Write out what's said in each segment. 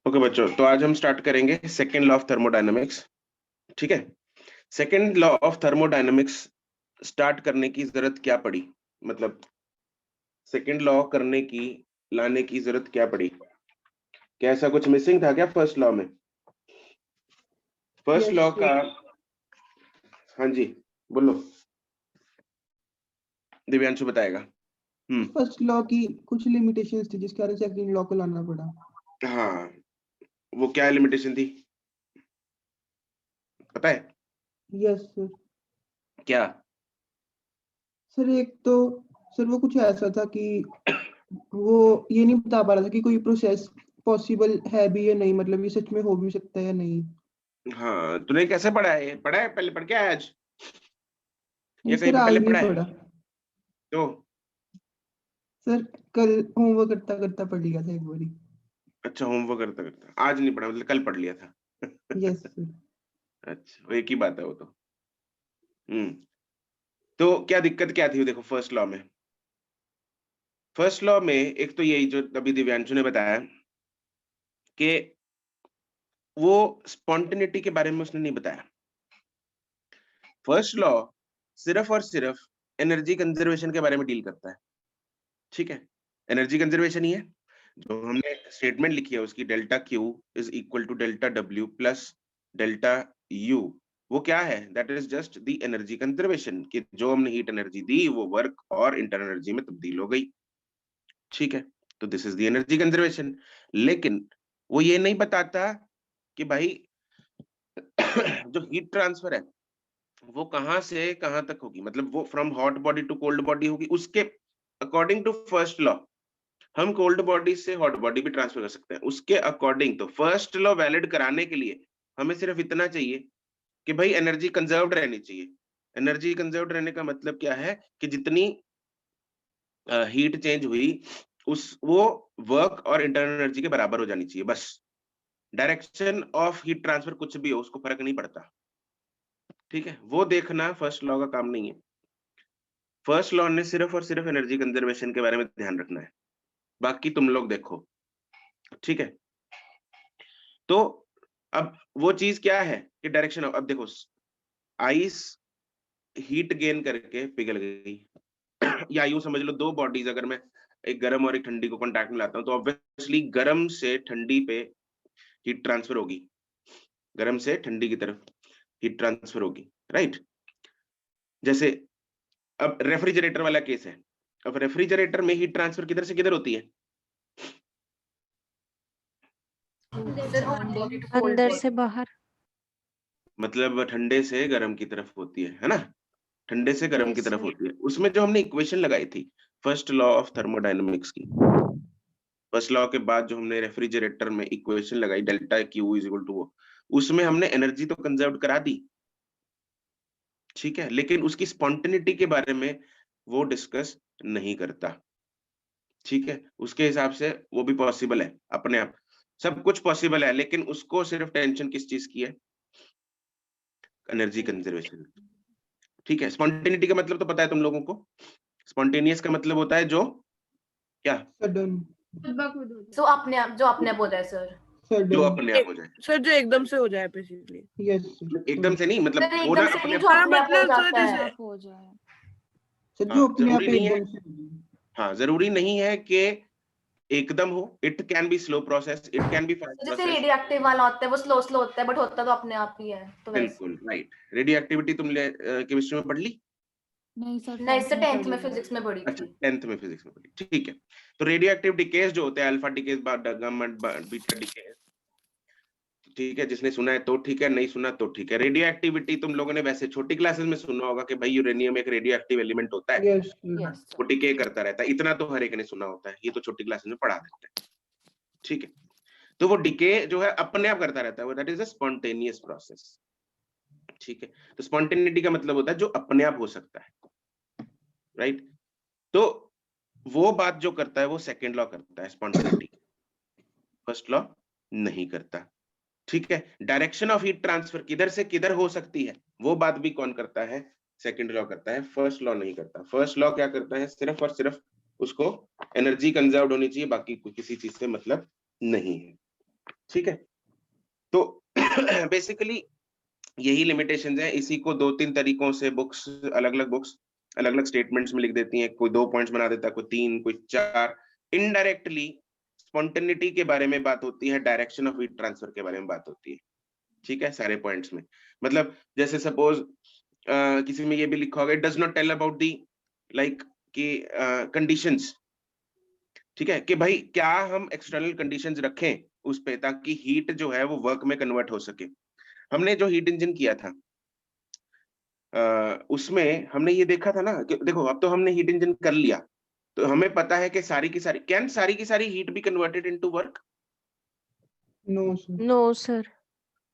Okay बच्चों, तो आज हम स्टार्ट करेंगे सेकेंड लॉ ऑफ थर्मोडायनेमिक्स। ठीक है, second law of thermodynamics start करने की जरूरत क्या पड़ी, मतलब सेकेंड लॉ करने की, लाने की जरूरत क्या पड़ी? क्या ऐसा कुछ मिसिंग था क्या फर्स्ट लॉ में? फर्स्ट लॉ का, हाँ जी बोलो, दिव्यांशु बताएगा। फर्स्ट लॉ की कुछ लिमिटेशंस थी जिसके कारण सेकंड लॉ को लाना पड़ा। हाँ, वो क्या लिमिटेशन थी पता है? Yes sir. क्या? सर एक तो सर वो कुछ ऐसा था कि वो ये नहीं बता पा रहा था कि कोई प्रोसेस पॉसिबल है भी या नहीं, मतलब ये सच में हो भी सकता है या नहीं। हाँ, तूने कैसे पढ़ा है? पढ़ा है पहले? पढ़ के आया आज या नहीं कहीं सर, पे आज पहले नहीं पढ़ा है? पढ़ा तो सर, कल होमवर्क करता करता पढ़ लिया था एक बारी। अच्छा, होमवर्क करता करता आज नहीं पढ़ा, मतलब कल पढ़ लिया था। Yes sir. अच्छा, वो एक ही बात है वो तो। हम्म तो क्या दिक्कत क्या थी? देखो फर्स्ट लॉ में, फर्स्ट लॉ में एक तो यही जो अभी दिव्यांशु ने बताया कि वो स्पॉन्टेनिटी के बारे में उसने नहीं बताया। फर्स्ट लॉ सिर्फ और सिर्फ एनर्जी कंजर्वेशन के बारे में डील करता है। ठीक है, एनर्जी कंजर्वेशन ही है जो हमने स्टेटमेंट लिखी है उसकी, delta Q is equal to delta W plus delta U. वो क्या है? That is just the energy conservation, कि जो हमने हीट एनर्जी दी वो वर्क और इंटरनल एनर्जी में तब्दील हो गई। ठीक है, तो this is the energy conservation. लेकिन वो ये नहीं बताता कि भाई जो हीट ट्रांसफर है वो कहां से कहां तक होगी, मतलब वो from hot body to cold body होगी। उसके अकॉर्डिंग टू फर्स्ट लॉ हम कोल्ड बॉडी से हॉट बॉडी भी ट्रांसफर कर सकते हैं उसके अकॉर्डिंग। तो फर्स्ट लॉ वैलिड कराने के लिए हमें सिर्फ इतना चाहिए कि भाई एनर्जी कंजर्व्ड रहनी चाहिए। एनर्जी कंजर्व्ड रहने का मतलब क्या है कि जितनी हीट चेंज हुई उस वो वर्क और इंटरनल एनर्जी के बराबर हो जानी चाहिए बस। डायरेक्शन ऑफ हीट ट्रांसफर कुछ भी हो उसको फर्क नहीं पड़ता। ठीक है, वो देखना फर्स्ट लॉ का काम नहीं है। फर्स्ट लॉ ने सिर्फ और सिर्फ एनर्जी कंजर्वेशन के बारे में ध्यान रखना है, बाकी तुम लोग देखो। ठीक है, तो अब वो चीज क्या है कि डायरेक्शन ऑफ, अब देखो आइस हीट गेन करके पिघल गई या यूं समझ लो दो बॉडीज, अगर मैं एक गर्म और एक ठंडी को कांटेक्ट में लाता हूं तो ऑब्वियसली गर्म से ठंडी पे हीट ट्रांसफर होगी, गर्म से ठंडी की तरफ हीट ट्रांसफर होगी, राइट? जैसे अब रेफ्रिजरेटर वाला केस है, अब रेफ्रिजरेटर में हीट ट्रांसफर किधर से किधर होती है? अंदर से बाहर, मतलब ठंडे से गर्म की तरफ होती है ना? ठंडे से गर्म की तरफ होती है। उसमें जो हमने इक्वेशन लगाई थी फर्स्ट लॉ ऑफ थर्मोडायनेमिक्स की, फर्स्ट लॉ के बाद जो हमने रेफ्रिजरेटर में इक्वेशन लगाई delta Q is equal to वो, उसमें हमने एनर्जी तो कंजर्व करा दी। ठीक है, लेकिन उसकी स्पॉन्टेनिटी के बारे में वो डिस्कस नहीं करता। ठीक है, उसके हिसाब से वो भी पॉसिबल है अपने आप, सब कुछ पॉसिबल है, लेकिन उसको सिर्फ टेंशन किस चीज की है? Energy conservation. ठीक है, स्पॉन्टेनिटी का मतलब तो पता है तुम लोगों को? स्पॉन्टेनियस का मतलब होता है जो क्या? सडन। जो अपने आप हो जाए सर। जो अपने आप हो जाए सर, जो एकदम से हो जाए बेसिकली। Yes sir. एकदम से नहीं, मतलब सर, होना एकदम से अपने नहीं, जो आप। अपने आप हो मतलब सर जाता है। जैसे हो जाए। सर हाँ, जो अपने आप जरूरी नहीं है। एकदम से हो जाए। हाँ, जरूरी नहीं है कि एकदम हो, it can be slow process, it can be fast जैसे प्रोसेस। रेडियो एक्टिव वाला होता है वो स्लो स्लो होता है, बट होता तो अपने आप ही है। तो वैसे बिल्कुल राइट। रेडियो एक्टिविटी तुमने केमिस्ट्री में पढ़ ली? नहीं सर, नहीं सर, 10th में पढ़ी है। फिजिक्स में पढ़ी अच्छा, थी। 10th में फिजिक्स में पढ़ी, ठीक है। तो रेडियो एक्टिव डिकेज जो होते हैं, alpha decays, gamma beta decays, ठीक है, जिसने सुना है तो ठीक है, नहीं सुना तो ठीक है। रेडियो एक्टिविटी तुम लोगों ने वैसे छोटी क्लासेस में सुना होगा कि भाई यूरेनियम एक रेडियो एक्टिव एलिमेंट होता है, यस यस वो डिके करता रहता है, इतना तो हर एक ने सुना होता है, ये तो छोटी क्लासेस में पढ़ा देते हैं। ठीक है, तो वो डिके जो है अपने आप करता रहता है, that is a spontaneous process. ठीक है, तो स्पॉन्टेनिटी का मतलब होता है जो अपने आप हो सकता है, राइट? तो वो बात जो करता है वो सेकेंड लॉ करता है, स्पॉन्टेनिटी, फर्स्ट लॉ नहीं करता। ठीक है, डायरेक्शन ऑफ हीट ट्रांसफर किधर से किधर हो सकती है वो बात भी कौन करता है? सेकेंड लॉ करता है, फर्स्ट लॉ नहीं करता। फर्स्ट लॉ क्या करता है? सिर्फ और सिर्फ उसको एनर्जी कंजर्व होनी चाहिए, बाकी किसी चीज से मतलब नहीं है। ठीक है, तो बेसिकली यही लिमिटेशंस हैं। इसी को 2-3 तरीकों से बुक्स, अलग-अलग बुक्स अलग-अलग स्टेटमेंट्स में लिख देती हैं। कोई 2 पॉइंट्स बना देता है, कोई 3, कोई 4। इनडायरेक्टली स्पॉन्टेनिटी के बारे में बात होती है, डायरेक्शन ऑफ हीट ट्रांसफर के बारे में बात होती है। ठीक है, सारे पॉइंट्स में। मतलब जैसे सपोज किसी में ये भी लिखा होगा, it does not tell about the like कि कंडीशंस। ठीक है, कि भाई क्या हम एक्सटर्नल कंडीशंस रखें उस पे, ताकि हीट जो है वो वर्क में कन्वर्ट हो सके। हमने जो हीट इंजन किया था उसमें हमने ये देखा था ना कि देखो, अब तो हमने हीट इंजन कर लिया, तो हमें पता है कि सारी की सारी heat be converted into work? No sir. No sir.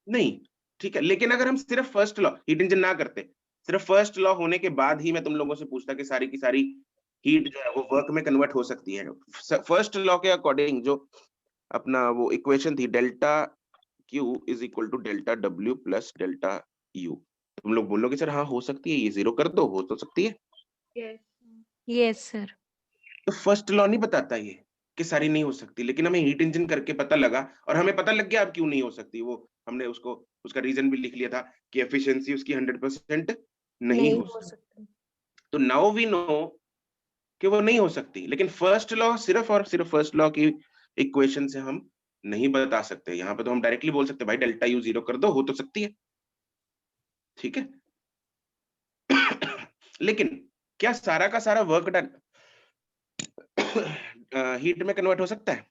नहीं। ठीक है, लेकिन अगर हम सिर्फ फर्स्ट लॉ हीट इंजन ना करते, सिर्फ फर्स्ट लॉ होने के बाद ही मैं तुम लोगों से पूछता कि सारी की सारी हीट जो है वो वर्क में कन्वर्ट हो सकती है, फर्स्ट लॉ के अकॉर्डिंग जो अपना वो इक्वेशन थी, delta Q is equal to delta W plus delta U, तुम लोग बोलोगे सर हाँ हो सकती है, ये 0 कर दो, हो तो सकती है। Yes sir. तो फर्स्ट लॉ नहीं बताता ये कि सारी नहीं हो सकती, लेकिन हमें हीट इंजन करके पता लगा, और हमें पता लग गया अब क्यों नहीं हो सकती। वो हमने उसको उसका रीजन भी लिख लिया था कि एफिशिएंसी उसकी 100% नहीं हो सकती। सकती। तो नाउ वी नो कि वो नहीं हो सकती, लेकिन फर्स्ट लॉ सिर्फ और सिर्फ फर्स्ट लॉ की इक्वेशन से हम नहीं बता सकते। यहाँ पे तो हम डायरेक्टली बोल सकते भाई डेल्टा U 0 कर दो, हो तो सकती है। ठीक है। लेकिन क्या सारा का सारा वर्क डन हीट में कन्वर्ट हो सकता है?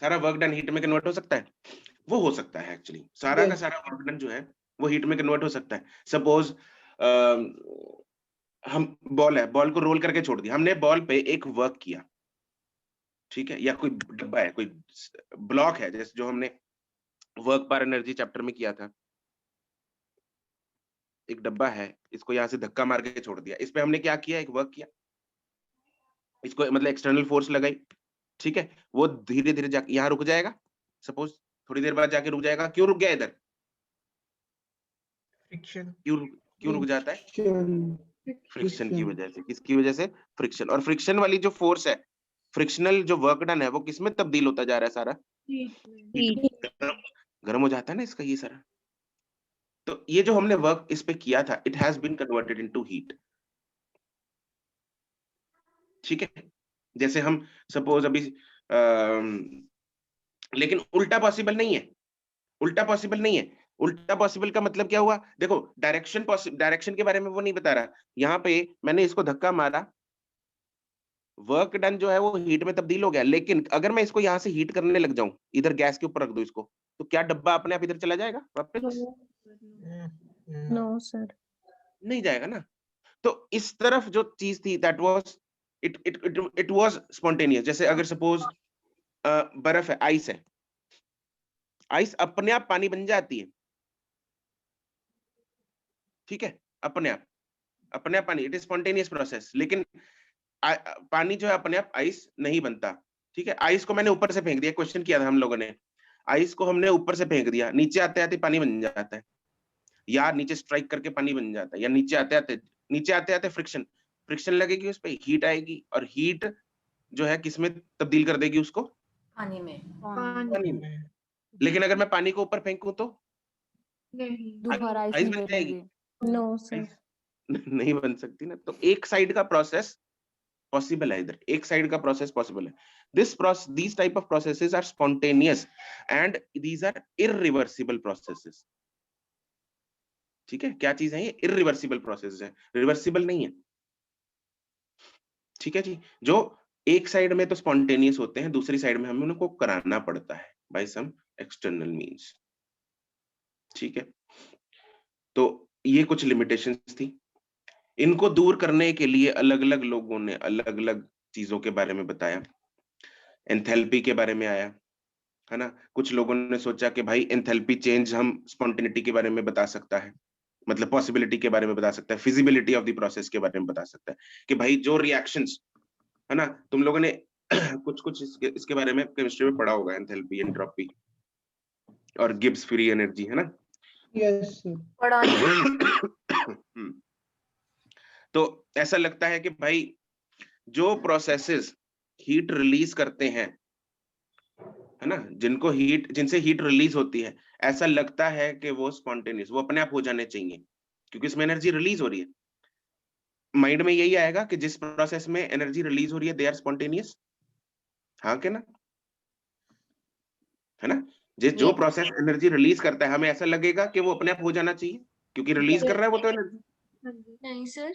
सारा वर्क डन हीट में कन्वर्ट हो सकता है? वो हो सकता है एक्चुअली, सारा का Yes. सारा वर्क डन जो है वो हीट में कन्वर्ट हो सकता है। सपोज हम बॉल है, बॉल को रोल करके छोड़ दिया, हमने बॉल पे एक वर्क किया, ठीक है, या कोई डब्बा है, कोई ब्लॉक है, जैसे जो हमने वर्क पर एनर्जी चैप्टर में किया था। एक डब्बा है, इसको यहाँ से धक्का मार के छोड़ दिया, इस पे हमने क्या किया, एक वर्क किया, इसको मतलब एक्सटर्नल फोर्स लगाई। ठीक है, वो धीरे धीरे जाके यहाँ रुक जाएगा, सपोज थोड़ी देर बाद जाके रुक जाएगा। क्यों रुक गया इधर? फ्रिक्शन। क्यों रुक जाता है? Friction. फ्रिक्शन की वजह से। किसकी वजह से? फ्रिक्शन। और फ्रिक्शन वाली जो फोर्स है, फ्रिक्शनल जो वर्क डन है, वो किसमें तब्दील होता जा रहा है सारा? गर्म हो जाता है ना इसका ये सारा। तो ये जो हमने वर्क इस पे किया था, it has been converted into heat. ठीक है, जैसे हम सपोज अभी लेकिन उल्टा पॉसिबल नहीं है। उल्टा पॉसिबल नहीं है। उल्टा पॉसिबल का मतलब क्या हुआ? देखो, डायरेक्शन के बारे में वो नहीं बता रहा। यहाँ पे मैंने इसको धक्का मारा, वर्क डन जो है वो हीट में तब्दील हो गया, लेकिन अगर मैं इसको यहाँ से हीट करने लग जाऊं, इधर गैस के ऊपर रख दूं इसको, तो क्या डब्बा अपने आप इधर चला जाएगा वापस? No sir. नहीं जाएगा ना। तो इस तरफ जो चीज थी, that was it was spontaneous. जैसे अगर सपोज बर्फ है, आइस है, आइस अपने आप पानी बन जाती है। ठीक है, अपने आप पानी, इट इज स्पॉन्टेनियस प्रोसेस। लेकिन पानी जो है अपने आप आइस नहीं बनता। ठीक है, आइस को मैंने ऊपर से फेंक दिया, क्वेश्चन किया था हम लोगों ने, आइस को हमने ऊपर से फेंक दिया, नीचे आते आते पानी बन जाता है, या नीचे स्ट्राइक करके पानी बन जाता है, या नीचे आते आते फ्रिक्शन लगेगी, उस पर हीट आएगी, और हीट जो है किसमें तब्दील कर देगी उसको? पानी में। पानी में। लेकिन अगर मैं पानी को ऊपर फेंकूं तो दोबारा आइस आइस नहीं बन जाएगी? बनेगी। No sir. नहीं बन सकती ना। तो एक साइड का प्रोसेस पॉसिबल है, इधर एक साइड का प्रोसेस पॉसिबल है। these type of processes are spontaneous and these are irreversible processes। ठीक है, क्या चीज है ये? irreversible process है, रिवर्सिबल नहीं है। ठीक है जी, जो एक साइड में तो स्पॉन्टेनियस होते हैं, दूसरी साइड में हमें उनको कराना पड़ता है बाय सम एक्सटर्नल मींस। ठीक है, तो ये कुछ लिमिटेशंस थी। इनको दूर करने के लिए अलग अलग लोगों ने अलग अलग चीजों के बारे में बताया। एंथैल्पी के बारे में आया, है ना। कुछ लोगों ने सोचा कि भाई एंथैल्पी चेंज हम स्पॉन्टेनिटी के बारे में बता सकता है, मतलब पॉसिबिलिटी के बारे में बता सकता है, फिजिबिलिटी ऑफ द प्रोसेस के बारे में बता सकता है, कि भाई जो रिएक्शंस, है ना, तुम लोगों ने कुछ इसके बारे में केमिस्ट्री में पढ़ा होगा, एंथैल्पी, एंट्रोपी और गिब्स फ्री एनर्जी, है ना। Yes, sir. पढ़ा नहीं। तो ऐसा लगता है कि भाई जो प्रोसेसेस हीट रिलीज करते हैं, है ना, जिनसे हीट रिलीज होती है, ऐसा लगता है कि वो स्पॉन्टेनियस, वो अपने आप हो जाने चाहिए क्योंकि इसमें एनर्जी रिलीज हो रही है। माइंड में यही आएगा कि जिस प्रोसेस में एनर्जी रिलीज हो रही है दे आर स्पॉन्टेनियस, हाँ के ना, है ना। जो Yes. प्रोसेस एनर्जी रिलीज करता है हमें ऐसा लगेगा कि वो अपने आप हो जाना चाहिए क्योंकि रिलीज कर रहा है वो तो एनर्जी, नहीं सर।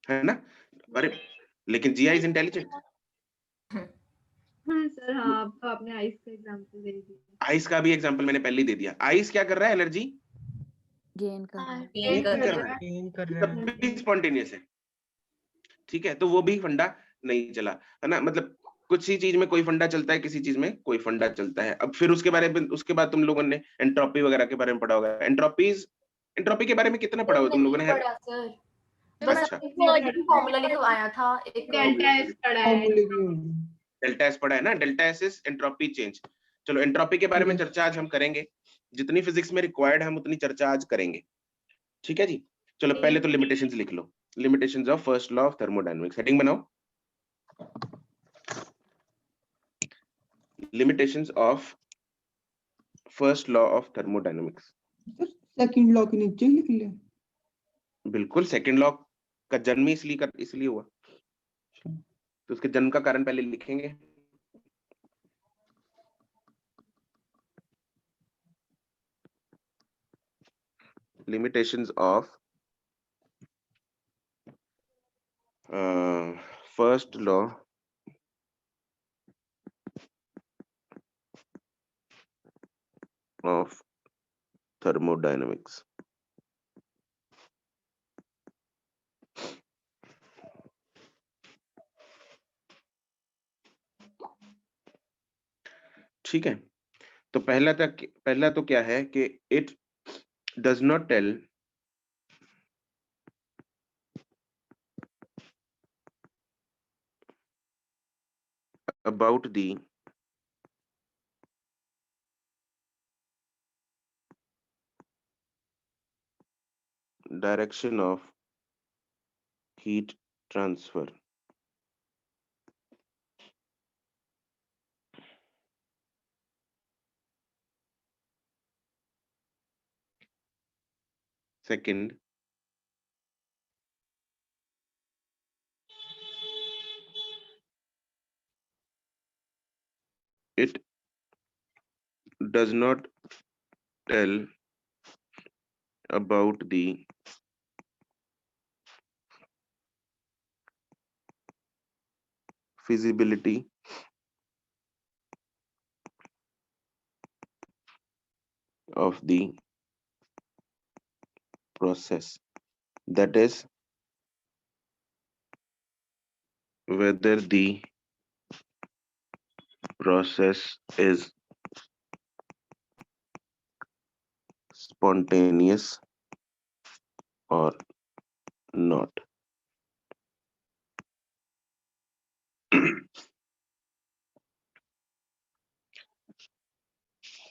है ना। अरे लेकिन जिया इज इंटेलिजेंट। हाँ सर, हाँ अब तो आपने आइस का एग्जांपल दे दिया। आइस का भी एग्जांपल मैंने पहले ही दे दिया। आइस क्या कर रहा है, एनर्जी गेन कर रहा है। गेन कर रहा है, गेन कर रहा तब है। भी स्पॉन्टेनियस है, ठीक है। तो वो भी फंडा नहीं चला, है ना। मतलब कुछ ही चीज में कोई फंडा चलता है, किसी चीज में कोई फंडा चलता है। अब फिर उसके बाद तुम लोगों ने एंट्रोपी वगैरह के बारे में पढ़ा होगा। एंट्रोपी के बारे में कितना पढ़ा हो तुम लोगों ने? पढ़ा सर, बस अच्छा, फॉर्मूला लिखवाया था एक डेल्टा एस पढ़ा है। फॉर्मूले की होगी। डेल्टा एस पढ़ा है ना, delta S is entropy change. चलो एंट्रोपी के बारे में Yes. चर्चा आज हम करेंगे, जितनी फिजिक्स में रिक्वायर्ड हम उतनी चर्चा आज करेंगे, ठीक है जी। चलो पहले तो लिमिटेशंस लिख लो। Limitations of first law of thermodynamics, heading बनाओ। Limitations of first law of thermodynamics. Sir second law के नीचे ही लिख ले। बिल्कुल, सेकंड लॉ का जन्म ही इसलिए हुआ, तो उसके जन्म का कारण पहले लिखेंगे। Limitations of first law of thermodynamics. ठीक है, तो पहला तो क्या है कि it does not tell about the direction of heat transfer. Second, it does not tell about the feasibility of the process, that is whether the process is spontaneous or not.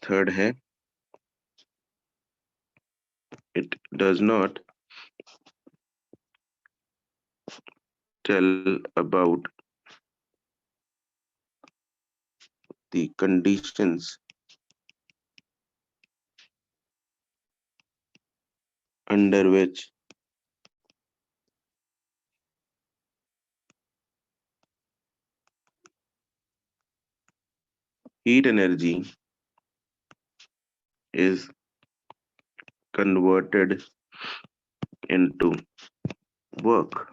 Third है, it does not tell about the conditions under which heat energy is converted into work.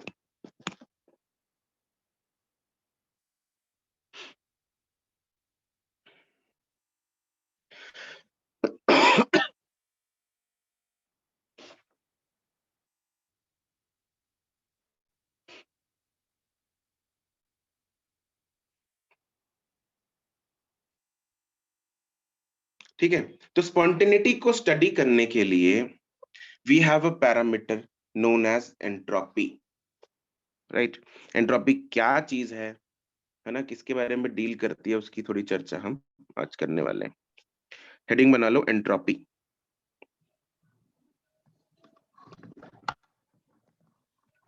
ठीक है, तो spontaneity को study करने के लिए we have a parameter known as entropy, right. Entropy क्या चीज है ना, किसके बारे में डील करती है, उसकी थोड़ी चर्चा हम आज करने वाले हैं। हेडिंग बना लो एंट्रोपी।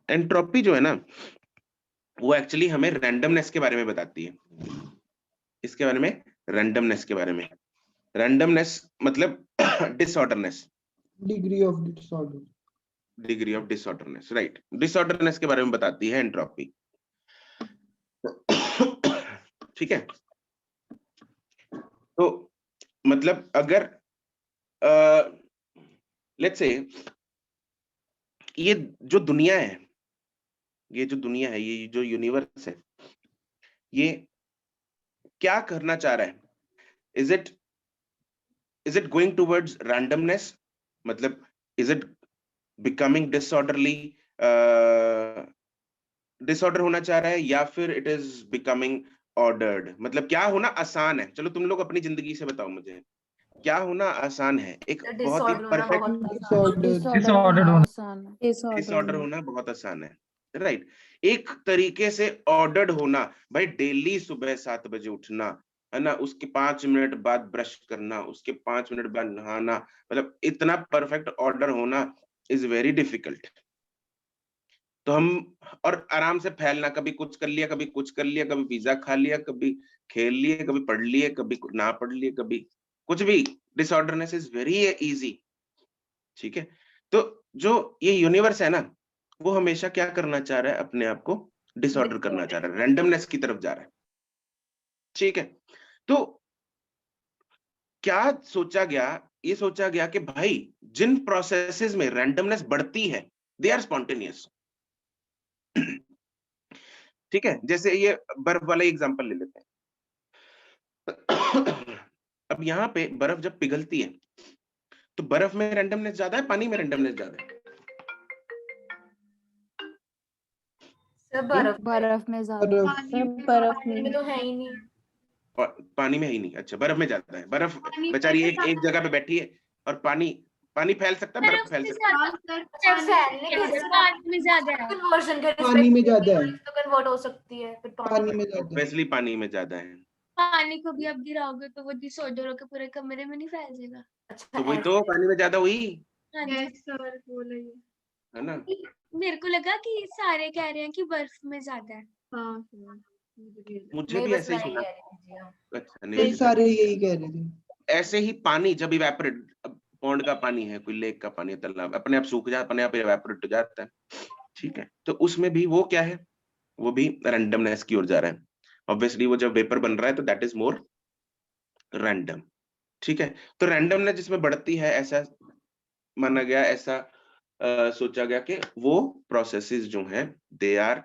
एंट्रोपी जो है ना वो एक्चुअली हमें रैंडमनेस के बारे में बताती है। इसके बारे में रैंडमनेस के बारे में, रैंडमनेस मतलब disorderness, degree of disorder. Degree of disorderness, right. Disorderness के बारे में बताती है एंट्रोपी। ठीक है, तो मतलब अगर लेट्स से ये जो दुनिया है, ये जो दुनिया है, ये जो यूनिवर्स है, ये क्या करना चाह रहा है? Is it going towards randomness, मतलब is it becoming disorderly, disorder होना चाह रहा है, या फिर इट इज बिकमिंग ऑर्डर्ड? मतलब क्या होना आसान है? चलो तुम लोग अपनी जिंदगी से बताओ मुझे, क्या होना आसान है? एक बहुत ही डिसऑर्डर होना परफेक्ट बहुत आसान है। डिसऑर्डर। डिसऑर्डर होना आसान है। डिसऑर्डर होना बहुत आसान है, राइट। एक तरीके से ऑर्डर्ड होना, भाई डेली सुबह 7 बजे उठना, है ना, उसके 5 मिनट बाद ब्रश करना, उसके 5 मिनट बाद नहाना, मतलब इतना परफेक्ट ऑर्डर होना इज वेरी डिफिकल्ट। तो हम, और आराम से फैलना, कभी कुछ कर लिया, कभी कुछ कर लिया, कभी पिज्जा खा लिया, कभी खेल लिए, कभी पढ़ लिए, कभी ना पढ़ लिए, कभी कुछ भी। Disorderness is very easy. ठीक है, तो जो ये यूनिवर्स है ना, वो हमेशा क्या करना चाह रहा है? अपने आप को डिसऑर्डर करना चाह रहा है, रैंडमनेस की तरफ जा रहा है। ठीक है, तो क्या सोचा गया? ये सोचा गया कि भाई जिन प्रोसेसेस में रैंडमनेस बढ़ती है दे आर स्पॉन्टेनियस। ठीक है, जैसे ये बर्फ वाला एग्जांपल ले लेते हैं। अब यहाँ पे बर्फ जब पिघलती है तो बर्फ में रैंडमनेस ज्यादा है, पानी में रैंडमनेस ज्यादा है? सब बर्फ बर्फ में ज्यादा। बर्फ। पानी में तो है ही नहीं। पानी में ही नहीं? अच्छा, बर्फ में ज्यादा है। बर्फ पानी बेचारी में एक एक जगह पे बैठी है, और पानी पानी फैल सकता है, बर्फ फैल सकता है? हाँ सर, जब फैलने के पानी में ज्यादा है। कन्वर्जन के पानी में ज्यादा है। तो कन्वर्ट हो सकती है फिर पानी में ज्यादा है। ऑब्वियसली पानी में ज्यादा है। पानी को भी आप गिराओगे तो वो डिसऑर्डर होकर पूरे कमरे में नहीं फैल जाएगा। अच्छा तो वही तो, पानी में ज्यादा हुई, हाँ जी सर बोले। है ना? मेरे को लगा कि सारे कह रहे हैं कि बर्फ में ज्यादा है। हाँ सर मुझे नहीं, भी बस ऐसे ही मैं ही सुना। कह रही थी जी, हाँ। अच्छा, नहीं, नहीं, सारे यही कह रहे थे। ऐसे ही पानी जब इवेपोरेट, पौंड का पानी है, कोई लेक का पानी है, तालाब, अपने आप सूख जाता, अपने आप इवेपोरेट हो जाता है। ठीक है, तो उसमें भी वो क्या है? वो भी रैंडमनेस की ओर जा रहा है। ऑब्वियसली वो जब वेपर बन रहा है तो दैट इज मोर रैंडम। ठीक है, तो रैंडमनेस जिसमें बढ़ती है, ऐसा माना गया, ऐसा सोचा गया कि वो प्रोसेसेस जो हैं they are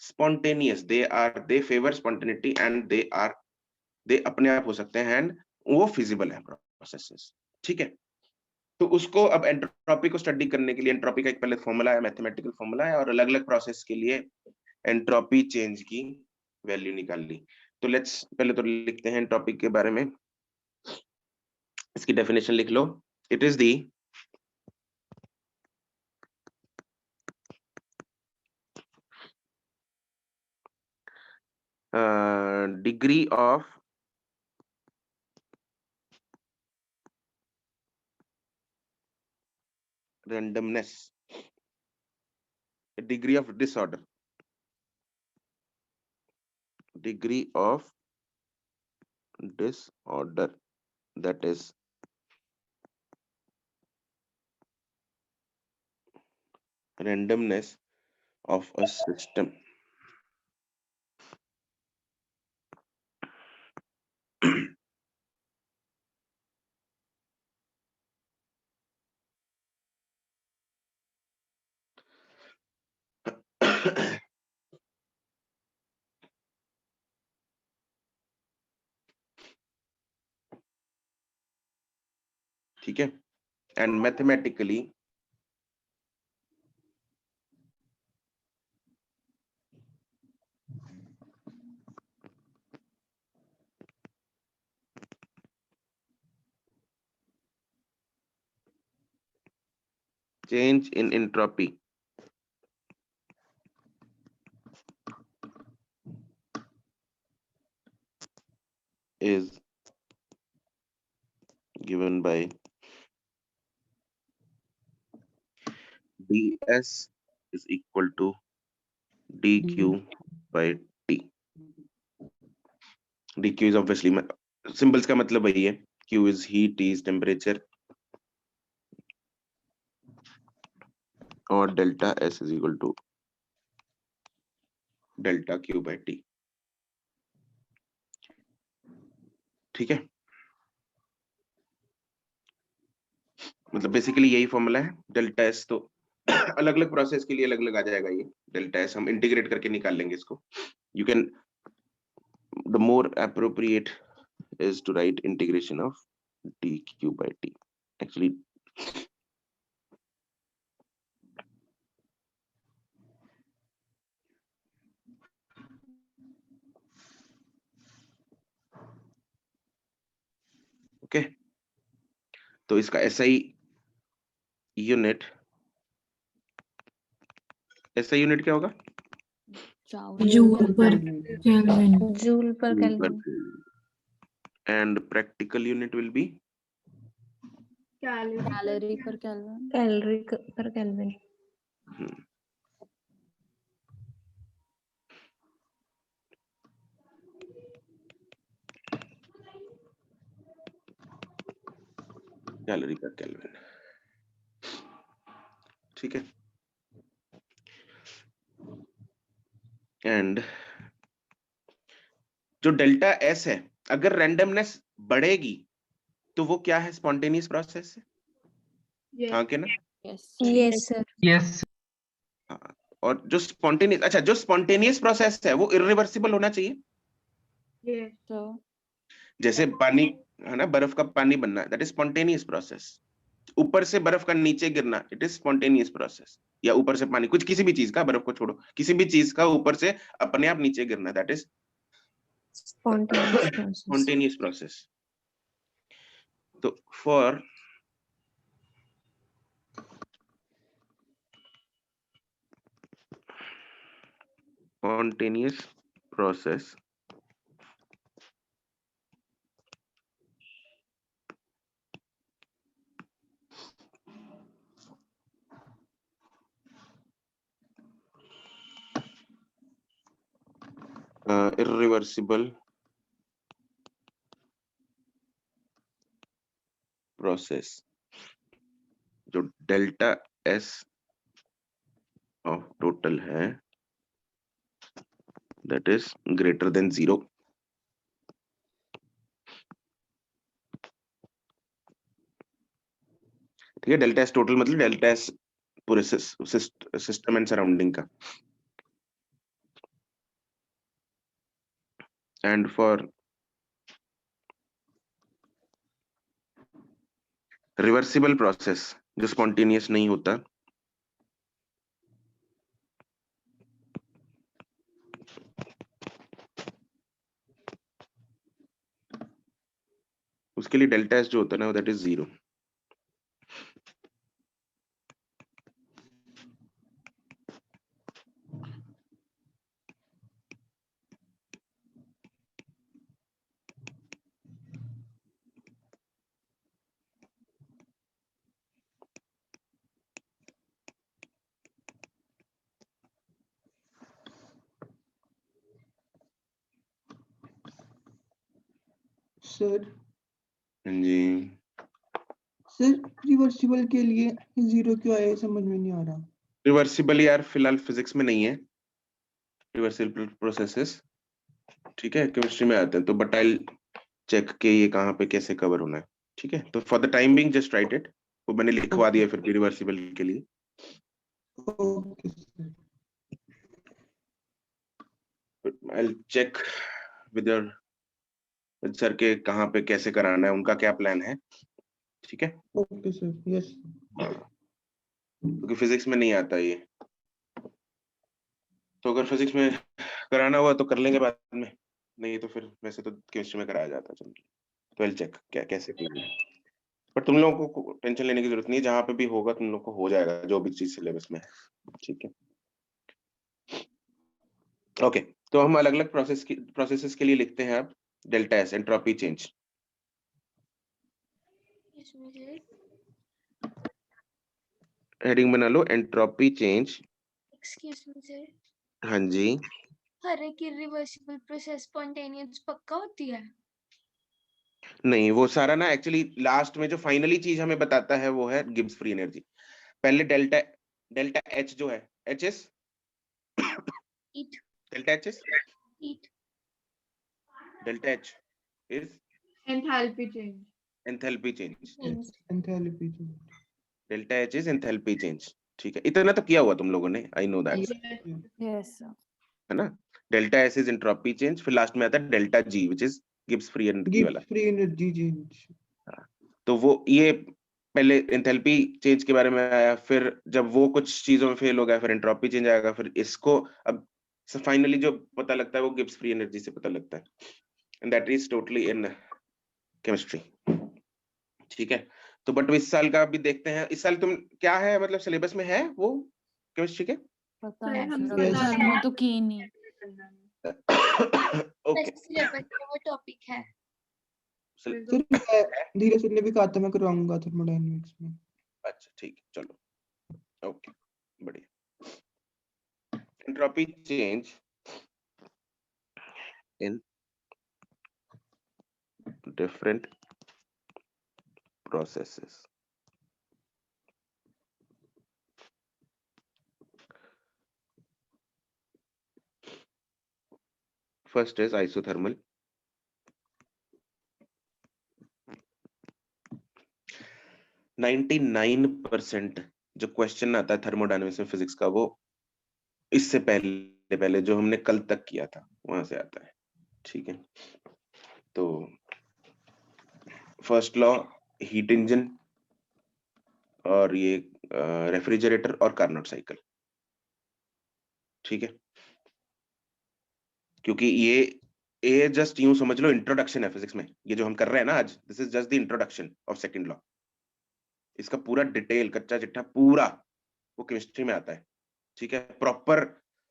spontaneous, they favour spontaneity, and they अपने आप हो सकते हैं, एंड वो फिजिबल है प्रोसेसेस। ठीक है, तो उसको अब एंट्रोपी को स्टडी करने के लिए, एंट्रोपी का एक पहले फॉर्मूला है, मैथमेटिकल फॉर्मूला है, और अलग अलग प्रोसेस के लिए एंट्रोपी चेंज की वैल्यू निकाल ली। तो लेट्स पहले तो लिखते हैं एंट्रोपी के बारे में, इसकी डेफिनेशन लिख लो। It is the degree of randomness, degree of disorder, degree of disorder, that is randomness of a system. ठीक है, and mathematically change in entropy is given by ds is equal to dq by t. dq is obviously symbols का मतलब वही है, q is heat, t is temperature और delta s is equal to delta q by t. ठीक है, मतलब basically यही formula है। डेल्टा एस तो अलग अलग प्रोसेस के लिए अलग अलग आ जाएगा, ये डेल्टा एस हम इंटीग्रेट करके निकाल लेंगे इसको। You can, the more appropriate is to write integration of dq by t. Actually, okay, तो इसका SI यूनिट, SI यूनिट क्या होगा? जूल पर kelvin and practical unit will be calorie पर केल्विन कैलोरी पर केल्विन। ठीक है, एंड जो डेल्टा एस है, अगर रैंडमनेस बढ़ेगी तो वो क्या है? स्पॉन्टेनियस प्रोसेस है। हाँ के ना? यस सर यस हाँ, और जो स्पॉन्टेनियस, अच्छा जो स्पॉन्टेनियस प्रोसेस है वो इरिवर्सिबल होना चाहिए। तो जैसे पानी है ना, बर्फ का पानी बनना, दैट इज स्पॉन्टेनियस प्रोसेस। ऊपर से बर्फ का नीचे गिरना, इट इज स्पॉन्टेनियस प्रोसेस। या ऊपर से पानी, कुछ किसी भी चीज का, बर्फ को छोड़ो, किसी भी चीज का ऊपर से अपने आप नीचे गिरना, दैट इज स्पॉन्टेनियस प्रोसेस। तो for spontaneous process, irreversible process, जो डेल्टा एस ऑफ टोटल है दैट इज ग्रेटर देन 0, ठीक है। डेल्टा एस टोटल मतलब डेल्टा एस पूरे सिस्टम एंड सराउंडिंग का। एंड फॉर रिवर्सिबल प्रोसेस, जो स्पॉन्टेनियस नहीं होता, उसके लिए डेल्टा एस जो होता है ना, that is 0। Sir ji, sir reversible के लिए 0 क्यों आया, समझ में नहीं आ रहा। रिवर्सिबल यार फिलहाल फिजिक्स में नहीं है रिवर्सिबल प्रोसेसेस, ठीक है, केमिस्ट्री में आते हैं। तो बट आई चेक के ये कहाँ पे कैसे कवर होना है, ठीक है। तो for the time being just write it, वो मैंने लिखवा दिया फिर भी रिवर्सिबल के लिए। Okay sir. I check with your sir के कहाँ पे कैसे कराना है, उनका क्या प्लान है, ठीक है। Okay sir, yes. क्योंकि फिजिक्स में नहीं आता ये, तो अगर फिजिक्स में कराना हुआ तो कर लेंगे बाद में, नहीं तो फिर वैसे तो केमिस्ट्री में कराया जाता है। तो आई चेक क्या कैसे प्लान है, पर तुम लोगों को टेंशन लेने की जरूरत नहीं है, जहां पे भी होगा तुम लोग को हो जाएगा जो भी चीज सिलेबस में है, ठीक है। ओके, तो हम अलग अलग प्रोसेसेस के लिए लिखते हैं अब delta S, entropy change. Heading बना लो, entropy change excuse me sir, हाँ जी, हर एक इरिवर्सिबल प्रोसेस स्पॉन्टेनियस पक्का होती है? नहीं वो सारा ना एक्चुअली लास्ट में जो फाइनली चीज हमें बताता है वो है गिब्स फ्री एनर्जी। पहले डेल्टा डेल्टा एच जो है H S it delta H S it delta H is enthalpy change. Enthalpy change. Enthalpy delta H is enthalpy change. ठीक है, इतना तो किया हुआ तुम लोगों ने, I know that, yes sir. है ना। Delta S is entropy change, फिर लास्ट में आता है delta G which is Gibbs free energy वाला। Gibbs free energy change. तो वो ये पहले एंथैल्पी चेंज के बारे में आया, फिर जब वो कुछ चीजों में फेल हो गया फिर एंट्रोपी चेंज आएगा, फिर इसको अब फाइनली जो पता लगता है वो गिब्स फ्री एनर्जी से पता लगता है, and that is totally in chemistry. ठीक है, तो बट इस साल का भी देखते हैं, इस साल तुम क्या है मतलब सिलेबस में है वो केमिस्ट्री के? पता सर, नहीं हम सर, बता सर ने तो की नहीं। ओके, सिलेबस में वो टॉपिक है। सर धीरे सर ने भी कहा था मैं करवाऊंगा थर्मोडायनेमिक्स में। अच्छा ठीक है, चलो ओके, बढ़िया। Entropy change in different processes. First is isothermal. %99 जो क्वेश्चन आता है थर्मोडायनेमिक्स में फिजिक्स का, वो इससे पहले पहले जो हमने कल तक किया था वहां से आता है। ठीक है, तो फर्स्ट लॉ हीट इंजन और ये रेफ्रिजरेटर और कार्नोट साइकिल। ठीक है, क्योंकि ये जस्ट यूं समझ लो इंट्रोडक्शन है फिजिक्स में, ये जो हम कर रहे हैं ना आज, this is just the introduction of second law. इसका पूरा डिटेल कच्चा चिट्ठा पूरा वो केमिस्ट्री में आता है। ठीक है, प्रॉपर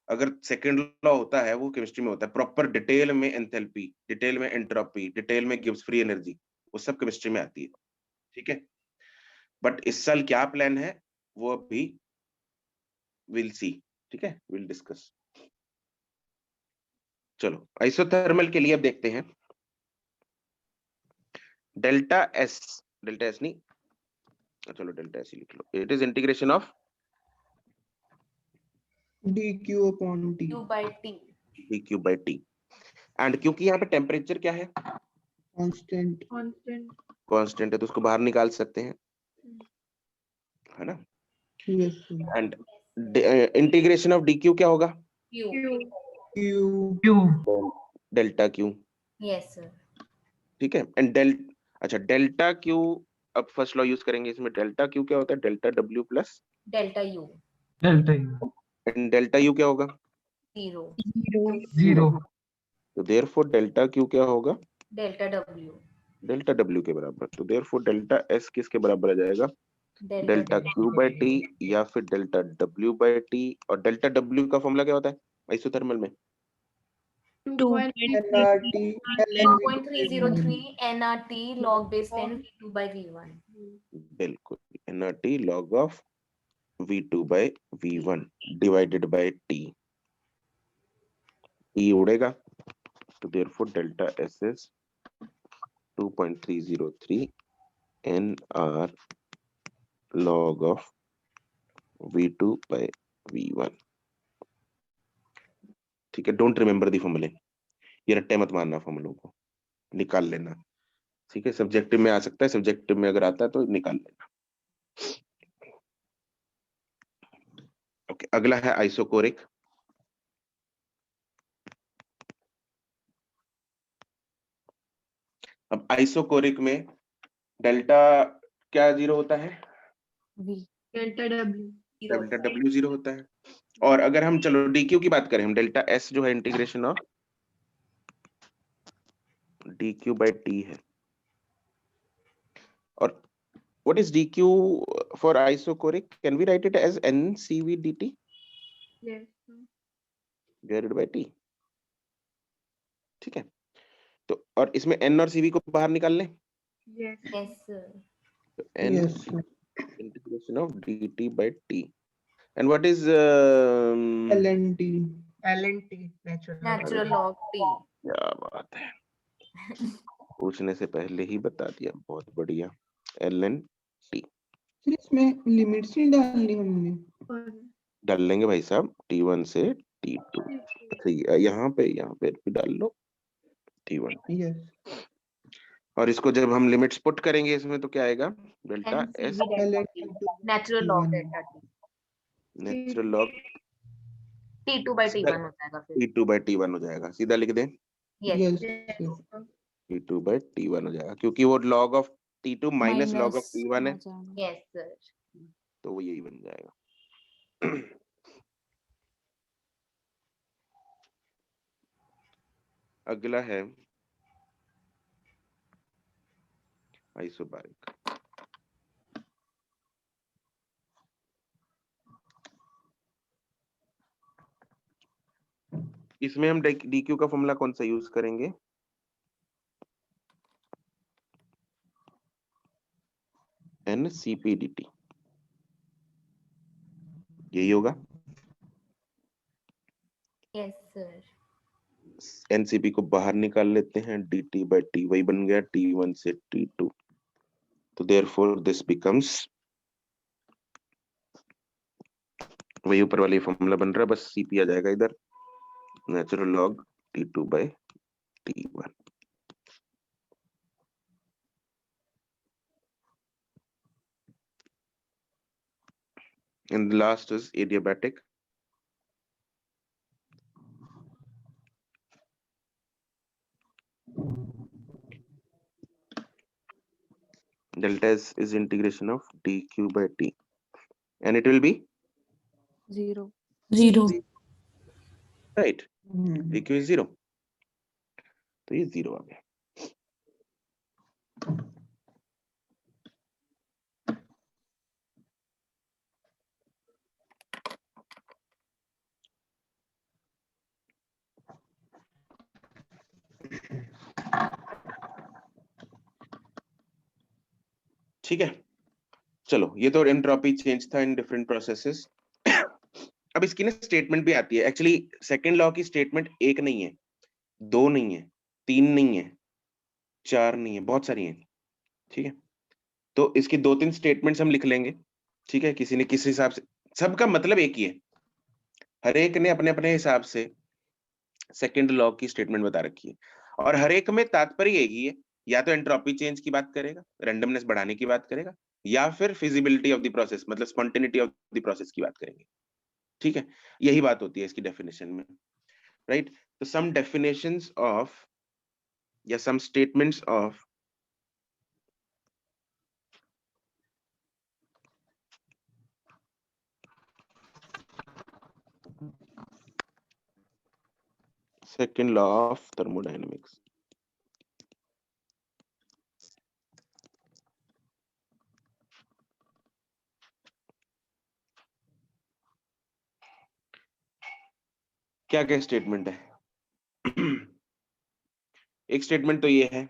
अगर सेकंड लॉ होता है वो केमिस्ट्री में होता है, प्रॉपर डिटेल में एंथैल्पी, डिटेल में एंट्रोपी, डिटेल में गिब्स फ्री एनर्जी, वो सब केमिस्ट्री में आती है। ठीक है, बट इस साल क्या प्लान है वो अभी विल सी। ठीक है, विल डिस्कस। चलो आइसोथर्मल के लिए अब देखते हैं डेल्टा एस नहीं, चलो डेल्टा एस लिख लो। It is integration of dq upon t Q by T। dq by t, and क्योंकि यहाँ पे टेम्परेचर क्या है, कांस्टेंट कांस्टेंट है, तो उसको बाहर निकाल सकते हैं, है ना। Yes and integration of dq क्या होगा, Q। q delta Q. Yes sir। ठीक है, एंड अच्छा डेल्टा क्यू, अब फर्स्ट लॉ यूज करेंगे इसमें। डेल्टा क्यू क्या होता है, delta W plus delta U। And delta U क्या होगा, 0। तो देयरफॉर डेल्टा क्यू क्या होगा, डेल्टा W। डेल्टा डब्ल्यू के बराबर। तो देयरफॉर डेल्टा एस किसके बराबर आ जाएगा, डेल्टा क्यू बाय टी या फिर डेल्टा डब्ल्यू बाय टी। और डेल्टा डब्ल्यू का फॉर्मूला क्या होता है आइसोथर्मल में, 2.nRT 2.303 nRT log base 10 V2 by V1। बिल्कुल, nRT log of V2 by V1 divided by T, E उड़ेगा, तो therefore delta S is 2.303 nR log of V2 by V1। ठीक है, डोंट रिमेम्बर दी फॉर्मूले, ये रट्टे मत मारना, फॉर्मूलों को निकाल लेना। ठीक है, सब्जेक्टिव में आ सकता है, सब्जेक्टिव में अगर आता है तो निकाल लेना। ओके, अगला है आइसोकोरिक। अब आइसोकोरिक में डेल्टा क्या जीरो होता है, delta W delta W zero होता है। और अगर हम चलो डीक्यू की बात करें, हम डेल्टा एस जो है integration of dq by t है। और what is dq for isochoric, can we write it as ncv dt divided by t। ठीक है, तो और इसमें n और cv को बाहर निकाल लें, Yes sir। तो n yes integration of dt by t, and what is lnt LNT natural Natural log T. क्या बात है, पूछने से पहले ही बता दिया, बहुत बढ़िया। ln सर इसमें लिमिट्स नहीं डालनी हमने। डाल लेंगे भाई साहब, T1 से T2। यहाँ पे भी डाल लो T1, यस और इसको जब हम लिमिट्स पुट करेंगे इसमें तो क्या आएगा, delta S NCV delta T. Natural log delta T. Natural log T2 by T1 हो जाएगा फिर. T2 by T1 हो जाएगा, सीधा लिख दें Yes. T2 by T1 हो जाएगा, क्योंकि वो log of T2 minus log of T1 है, Yes, sir. तो वो यही बन जाएगा। अगला है आइसोबारिक। इसमें हम DQ का फॉर्मूला कौन सा यूज करेंगे, NCP/dt, यही होगा। Yes, sir. NCP को बाहर निकाल लेते हैं, dt by t वही बन गया T1 से T2, तो therefore this becomes, वही ऊपर वाली फॉर्मूला बन रहा है, बस CP आ जाएगा इधर, natural log T2 by T1। And the last is adiabatic. Delta S is integration of dq by t, and it will be 0. right. dq is 0, तो ये 0 आ गया। ठीक है, चलो ये तो एंट्रोपी चेंज था इन डिफरेंट प्रोसेसेस। अब इसकी ना स्टेटमेंट भी आती है। एक्चुअली सेकंड लॉ की स्टेटमेंट एक नहीं है, दो नहीं है, तीन नहीं है, चार नहीं है, बहुत सारी हैं। ठीक है, तो इसकी दो तीन स्टेटमेंट्स हम लिख लेंगे। ठीक है, किसी ने किस हिसाब से, सबका मतलब एक ही है, हर एक ने अपने अपने हिसाब से सेकंड लॉ की स्टेटमेंट बता रखी है, और हर एक में तात्पर्य एक ही है, या तो एंट्रोपी चेंज की बात करेगा, रैंडमनेस बढ़ाने की बात करेगा, या फिर फिजिबिलिटी ऑफ द प्रोसेस मतलब स्पॉन्टेनिटी ऑफ द प्रोसेस की बात करेंगे। ठीक है, यही बात होती है इसकी डेफिनेशन में, राइट। तो सम डेफिनेशंस ऑफ या some statements of second law of thermodynamics। क्या क्या स्टेटमेंट है? एक स्टेटमेंट तो ये है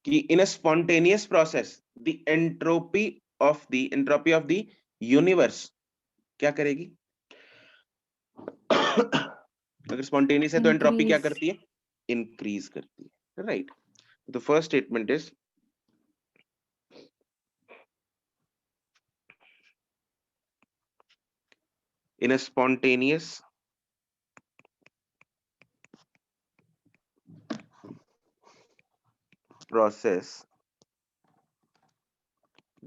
कि in a spontaneous process the entropy of the universe क्या करेगी? अगर स्पॉन्टेनियस है तो एंट्रोपी क्या करती है? इंक्रीज करती है, right. The first statement is in a spontaneous process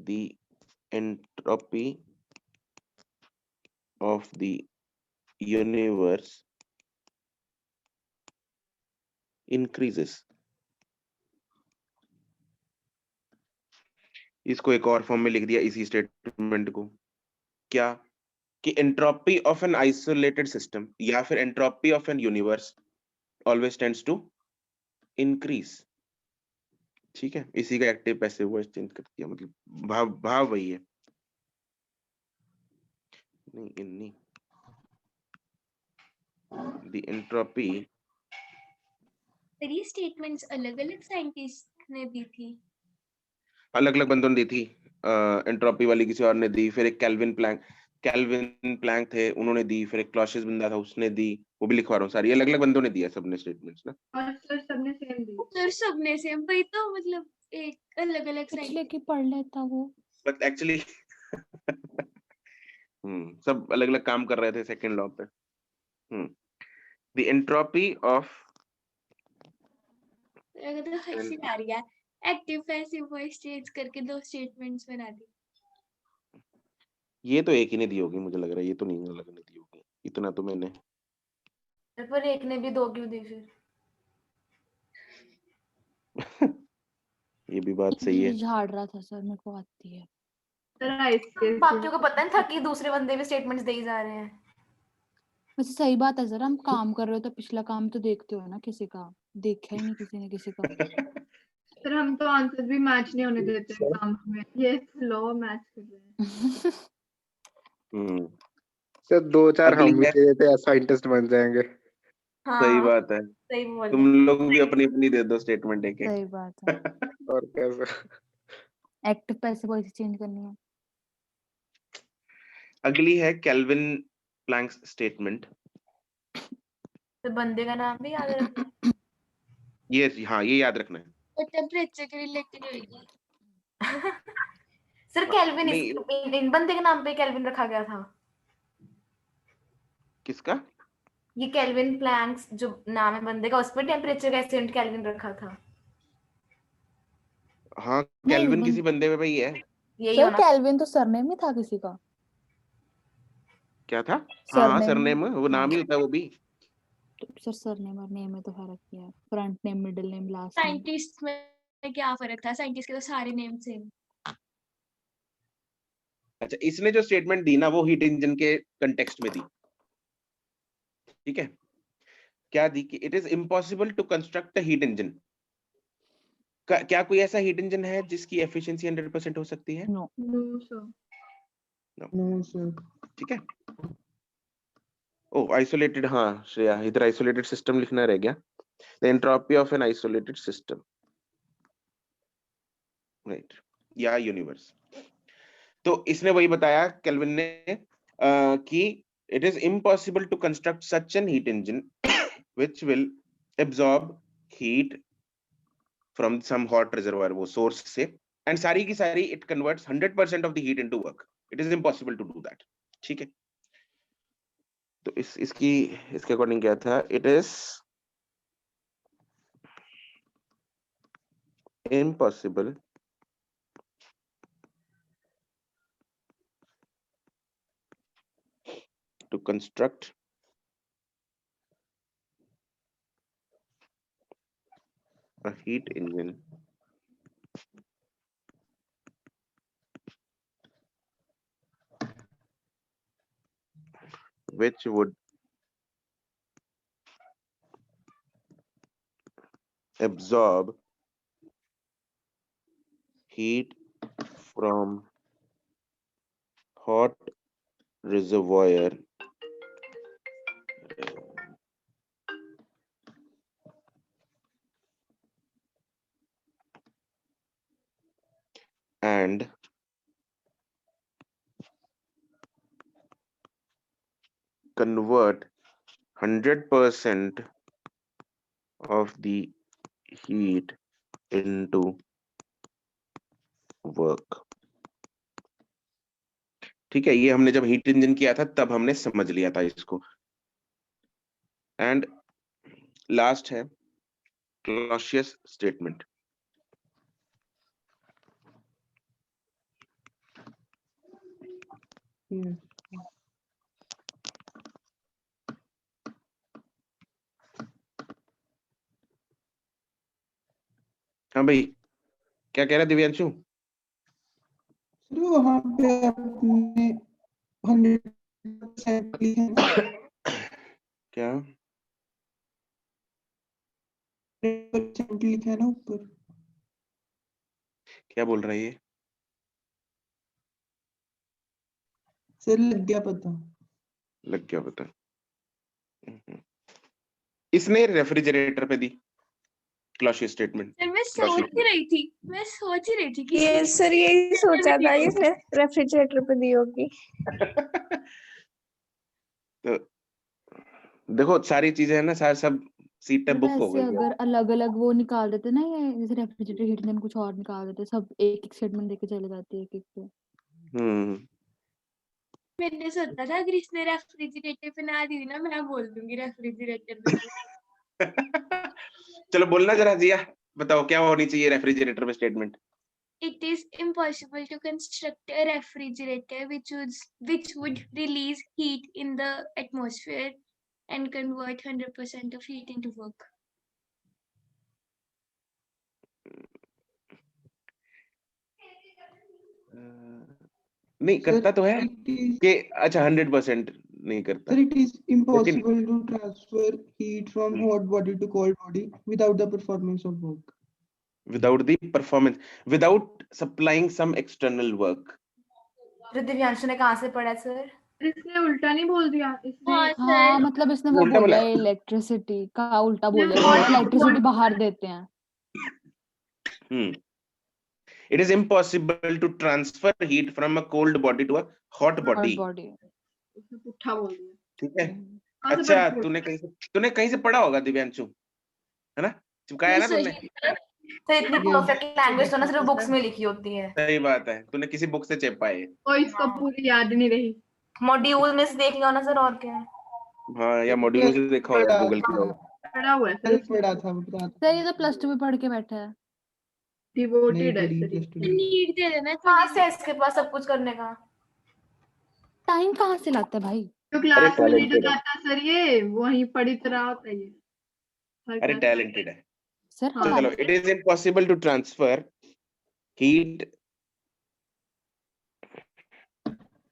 the entropy of the universe increases। इसको एक और फॉर्म में लिख दिया इसी स्टेटमेंट को, क्या कि entropy of an isolated system या फिर entropy of an universe always tends to increase. ठीक है, इसी का एक्टिव पैसिव वॉइस चेंज कर दिया, मतलब भाव वही है, नहीं इन्नी द एंट्रोपी। सर ये स्टेटमेंट्स अलग-अलग साइंटिस्ट ने दी थी। अलग अलग बंदों ने दी थी, एंट्रोपी वाली किसी और ने दी, फिर एक केल्विन प्लैंक, कैल्विन प्लैंक थे, उन्होंने दी, फिर एक क्लॉसियस बंदा था उसने दी, वो भी लिखवा रहा हूँ, सारी अलग अलग बंदों ने दिया सबने स्टेटमेंट्स ना। और सर सबने सेम दी। सर सबने सेम, वही तो मतलब एक अलग अलग साइड पिछले की पढ़ लेता वो। बट एक्चुअली सब अलग अलग काम कर रहे थे सेकंड लॉ पे। द एंट्रोपी ऑफ तो हंसी आ रही है। एक्टिव पैसिव वॉइस चेंज करके दो स्टेटमेंट्स बना दी। ये तो एक ही ने दी होगी मुझे लग रहा है, ये तो नहीं अलग ने दी होगी, इतना तो मैंने। पर एक ने भी 2 क्यों दी फिर? ये भी बात सही है। इंग्लिश झाड़ रहा था सर, मेरे को आती है। सर आइस बाकियों को पता नहीं था कि दूसरे बंदे भी स्टेटमेंट्स दे ही जा रहे हैं। वैसे सही बात है सर, हम काम कर रहे हो तो पिछला काम तो देखते हो ना, किसी का देखा ही नहीं किसी ने किसी का। सर हम तो आंसर भी मैच नहीं होने देते एग्जाम में, ये लो मैच कर रहे हैं। सर 2-4 अगली हम भी है, दे देते, साइंटिस्ट बन जाएंगे। सही हाँ बात है, सही बोल तुम लोग भी अपनी अपनी दे दो स्टेटमेंट एक सही बात है। और क्या sir. Active passive voice change करनी है। अगली है केल्विन प्लैंक्स स्टेटमेंट। तो बंदे का नाम भी याद रखना है। ये हाँ, ये याद रखना है। और टेम्परेचर के रिलेटेड होगी। सर केल्विन नहीं, इन बंदे के नाम पे केल्विन रखा गया था। किसका? ये केल्विन प्लैंक्स जो नाम है बंदे का, उस पर टेम्परेचर का एसेंट केल्विन रखा था। हाँ, नहीं, केल्विन किसी बंदे में भाई है। यही सर होना। कैल्विन तो सरनेम ही था किसी का। क्या था? हाँ सरनेम। सरनेम, वो नाम ही होता है वो भी। तो सर सरनेम और नेम में तो फर्क किया है, front name, middle name, last name. Scientist में क्या फर्क था? साइंटिस्ट के तो सारे नेम सेम। अच्छा, इसने जो स्टेटमेंट दी ना वो हीट इंजन के कंटेक्स्ट में दी, ठीक है? क्या दी कि it is impossible to construct a heat engine. क्या कोई ऐसा हीट इंजन है जिसकी एफिशिएंसी 100% हो सकती है? No. No sir. No sir. ठीक है। ओ आइसोलेटेड, हाँ श्रेया, इधर आइसोलेटेड सिस्टम लिखना रह गया। The entropy of an isolated system, right, या यूनिवर्स। तो इसने वही बताया केल्विन ने कि it is impossible to construct such an heat engine which will absorb heat from some hot reservoir, वो सोर्स से, एंड सारी की सारी it converts 100% of the heat into work. It is impossible to do that, ठीक है? तो इसके according क्या था? It is impossible to construct a heat engine which would absorb heat from hot reservoir and convert 100% of the heat into work। ठीक है, ये हमने जब हीट इंजन किया था तब हमने समझ लिया था इसको। एंड लास्ट है क्लॉसियस स्टेटमेंट। हाँ भाई, क्या कह रहा है दिव्यांशु? सर वहाँ पे आपने 100% लिखा है ना? क्या 100% लिखा है ना ऊपर? क्या बोल रहा है ये? सर लग गया पता। लग गया बता। इसने रेफ्रिजरेटर पे दी, क्लॉशियस स्टेटमेंट। सर मैं Closely. सोच ही रही थी कि ये सर यही सोचा था इसने रेफ्रिजरेटर पे दी होगी। तो देखो सारी चीजें है ना, सारे सब सीटें बुक हो वैसे गई है। अगर अलग अलग वो निकाल देते ना, ये जैसे रेफ्रिजरेटर हीट देन कुछ और निकाल देते, सब एक एक स्टेटमेंट देके चले जाते एक एक पे। मैंने सोचा था अगर इसने रेफ्रिजरेटर पे ना दी ना मैं बोल दूंगी रेफ्रिजरेटर पे। चलो बोलना जरा जिया, बताओ क्या होनी चाहिए रेफ्रिजरेटर में statement. It is impossible to construct a refrigerator which would release heat in the atmosphere and convert 100% of heat into work. नहीं करता तो है it is कि अच्छा 100% नहीं करता। sir, it is impossible to transfer heat from hot body to cold body without the performance of work. Without the performance, without supplying some external work. Divyanshu ने कहाँ से पढ़ा सर? इसने उल्टा नहीं बोल दिया इसने। हाँ हाँ सर मतलब इसने वो उल्टा बोला बोला। इलेक्ट्रिसिटी का उल्टा बोला, What- इलेक्ट्रिसिटी what- बाहर देते हैं। It is impossible to transfer heat from a cold body to a hot body. Body उसने पुट्ठा बोल दिया। ठीक है। कहाँ से अच्छा पढ़- तूने कहीं से पढ़ा होगा दिव्यांशु, है ना? चिपकाया ना तुमने? तो इतनी Yes. परफेक्ट लैंग्वेज तो ना सिर्फ बुक्स में लिखी होती है। सही बात है, तूने किसी बुक से चिपका है। कोई इसको पूरी याद नहीं रही। मॉड्यूल में से देख लो ना सर, और क्या है? हाँ, या मॉड्यूल में से देखा होगा, गूगल किया होगा। पढ़ा हुआ है सर सर। पढ़ा था बता सर ये तो प्लस 2 में पढ़ के बैठा है। डिवोटेड है नहीं सर। पढ़ी ये। नीड दे देना कहाँ थोड़ी से है इसके पास सब कुछ करने का? टाइम कहाँ से लाता है भाई? तो क्लास में नहीं talented है। लगाता सर, ये वहीं पढ़ी तरह होता है ये। हर अरे class- टैलेंटेड है। सर हाँ। चलो, it is impossible to transfer heat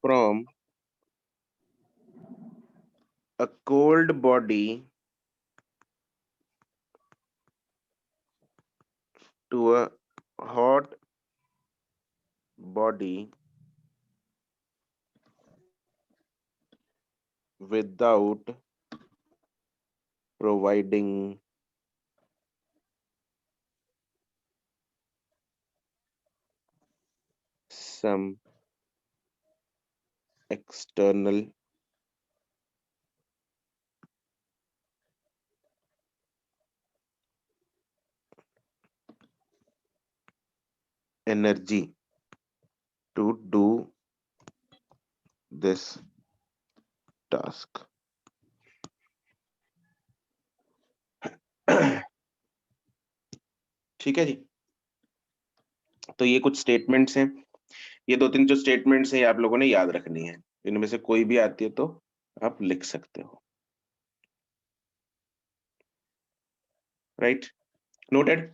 from a cold body to a hot body without providing some external energy to do this task. ठीक है जी। तो ये कुछ स्टेटमेंट्स हैं, ये 2-3 जो स्टेटमेंट्स हैं, ये आप लोगों ने याद रखनी है। इनमें से कोई भी आती है तो आप लिख सकते हो। Right, noted.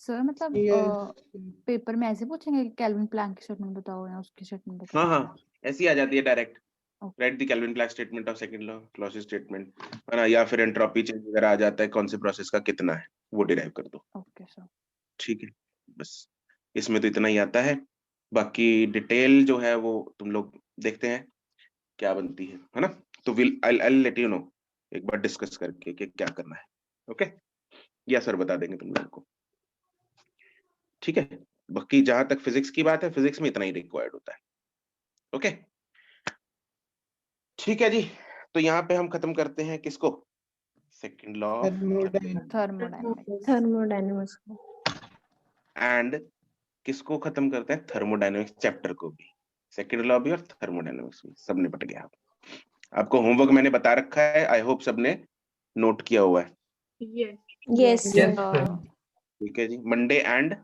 सर मतलब Yes. पेपर में ऐसे पूछेंगे कि केल्विन प्लैंक की स्टेटमेंट बताओ या उसकी स्टेटमेंट बताओ? हाँ, ऐसी आ जाती है direct. Okay. Right the Kelvin Planck statement of second law, Clausius statement, है ना? या फिर एंट्रोपी चेंज वगैरह आ जाता है, कौन से प्रोसेस का कितना है वो डिराइव कर दो। Okay sir. ठीक है, बस इसमें तो इतना ही आता है। बाकी डिटेल जो है वो तुम लोग देखते हैं क्या बनती है ना? तो I'll let you know एक बार डिस्कस करके कि क्या करना है। ओके, या सर बता देंगे तुम लोगों को। ठीक है, बाकी जहां तक फिजिक्स की बात है, फिजिक्स में इतना ही रिक्वायर्ड होता है। ओके, ठीक है जी। तो यहाँ पे हम खत्म करते हैं किसको? Second law thermodynamics. थर्मोडायनामिक्स को। एंड किसको खत्म करते हैं? थर्मोडायनामिक्स चैप्टर को भी, सेकंड लॉ भी और थर्मोडायनामिक्स भी, सब निपट गया। आपको होमवर्क मैंने बता रखा है, आई होप सबने नोट किया हुआ है। Yes. Yes Yes, sir. sir. ठीक है जी, Monday and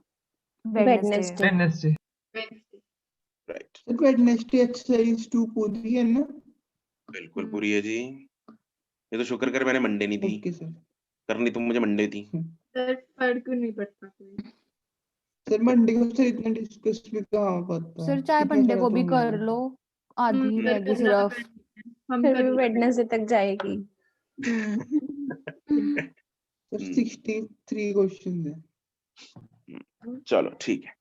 Wednesday. Wednesday. Wednesday. Right, sir Wednesday exercise 2 पूरी है ना? बिल्कुल पूरी है जी। ये तो शुक्र कर मैंने मंडे नहीं दी, ओके सर। करनी तुम मुझे मंडे थी। सर पढ़ क्यों नहीं पढ़ता कोई? सर मंडे को सर इतना डिस्कस भी कहाँ हो पाता? सर चाहे इतना मंडे सारा को तो भी होना कर है। लो, आधी ही सर रहेगी करना सिर्फ। तो हम फिर कर भी लेंगे। वेडनेसडे तक जाएगी। सर 63 क्वेश्चंस है। चलो ठीक है।